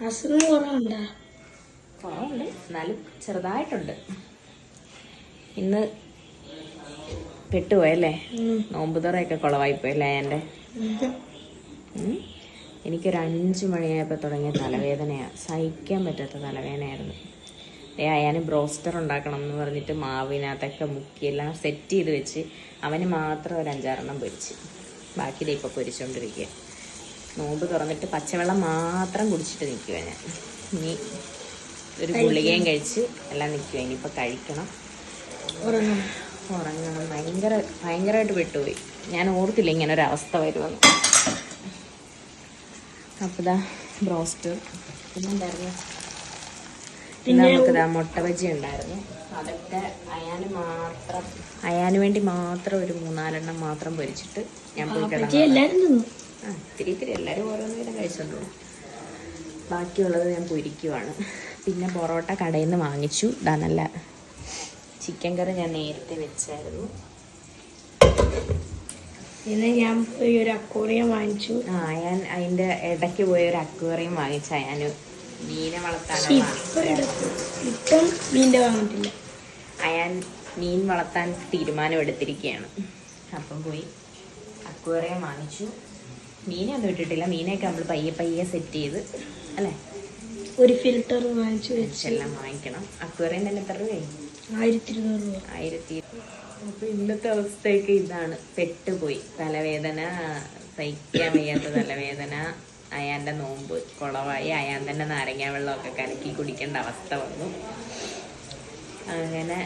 അസുഖം കുറവുണ്ട്, എന്നാലും ചെറുതായിട്ടുണ്ട്. ഇന്ന് പെട്ടുപോയല്ലേ, നോമ്പുതുറയൊക്കെ കുളവായിപ്പോയല്ലേ എൻ്റെ. എനിക്കൊരു 5 മണിയായപ്പോൾ തുടങ്ങിയ തലവേദനയാണ്, സഹിക്കാൻ പറ്റാത്ത തലവേദനയായിരുന്നു. അയാന് ബ്രോസ്റ്റർ ഉണ്ടാക്കണം എന്ന് പറഞ്ഞിട്ട് മാവിനകത്തൊക്കെ മുക്കിയെല്ലാം സെറ്റ് ചെയ്ത് വെച്ച് അവന് മാത്രം ഒരു 5-6 പൊരിച്ച്, ബാക്കി ഇപ്പോൾ പൊരിച്ചുകൊണ്ടിരിക്കുക. നോമ്പ് തുറന്നിട്ട് പച്ചവെള്ളം മാത്രം കുടിച്ചിട്ട് നിൽക്കുക ഞാൻ. ഇനി ഒരു ഗുളികയും കഴിച്ച് എല്ലാം നിൽക്കുക. ഇനിയിപ്പോൾ കഴിക്കണം, ഉറങ്ങണം. ഭയങ്കരമായിട്ട് വിട്ടുപോയി. ഞാൻ ഓർത്തില്ല ഇങ്ങനെ ഒരു അവസ്ഥ വരുമെന്ന്. അപ്പോൾ ഇതാ ബ്രോസ്റ്റർ. പിന്നെന്തായിരുന്നു, പിന്നെ നമുക്കിതാ മുട്ട ബജി ഉണ്ടായിരുന്നു. അതൊക്കെ അയാന് വേണ്ടി മാത്രം ഒരു 3-4 മാത്രം പൊരിച്ചിട്ട് ഞാൻ പോയി കിടന്നു. ഇത്തിരി എല്ലാവരും ഓരോന്ന് വീതം കഴിച്ചോളൂ. ബാക്കിയുള്ളത് ഞാൻ പൊരിക്കുവാണ്. പിന്നെ പൊറോട്ട കടയിൽ നിന്ന് വാങ്ങിച്ചു. ഇതാ നല്ല ചിക്കൻ കറി ഞാൻ നേരത്തെ വെച്ചായിരുന്നു. പിന്നെ ഞാൻ പോയി ഒരു അക്വേറിയം വാങ്ങിച്ചു. ഞാൻ അതിൻ്റെ ഇടയ്ക്ക് പോയി ഒരു അക്വേറിയം വാങ്ങിച്ച ഞാൻ മീനെ വളർത്താനുള്ള. ഇപ്പം മീൻ്റെ വാങ്ങിട്ടില്ല. അയാൻ മീൻ വളർത്താൻ തീരുമാനം എടുത്തിരിക്കുകയാണ്. അപ്പം പോയി അക്വേറിയം വാങ്ങിച്ചു. മീനൊന്നും ഇട്ടിട്ടില്ല, മീനൊക്കെ നമ്മൾ പയ്യെ സെറ്റ് ചെയ്ത് അല്ലേ. ഒരു ഫിൽറ്റർ വാങ്ങിച്ചു വെച്ചെല്ലാം വാങ്ങിക്കണം. അക്വേറിയം തന്നെ എത്ര രൂപയായി? 1200 രൂപ. 1000. അപ്പോൾ ഇന്നത്തെ അവസ്ഥയൊക്കെ ഇതാണ്. പെട്ടുപോയി. തലവേദന, സഹിക്കാൻ വയ്യാത്ത തലവേദന. അയാൻ്റെ നോമ്പ് കുളവായി. അയാൻ തന്നെ നാരങ്ങ വെള്ളമൊക്കെ കലക്കി കുടിക്കേണ്ട അവസ്ഥ വന്നു. അങ്ങനെ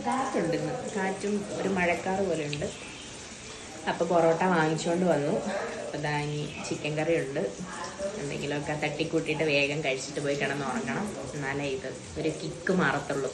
കാറ്റുണ്ട് ഇന്ന്, കാറ്റും ഒരു മഴക്കാറ് പോലെ ഉണ്ട്. അപ്പോൾ പൊറോട്ട വാങ്ങിച്ചുകൊണ്ട് വന്നു. അപ്പോൾ ഇതാ ഇനി ചിക്കൻ കറി ഉണ്ട്. എന്തെങ്കിലുമൊക്കെ തട്ടിക്കൂട്ടിയിട്ട് വേഗം കഴിച്ചിട്ട് പോയി കിടന്നുറങ്ങണം. എന്നാലേ ഇത് ഒരു കിക്ക് മാറത്തുള്ളൂ.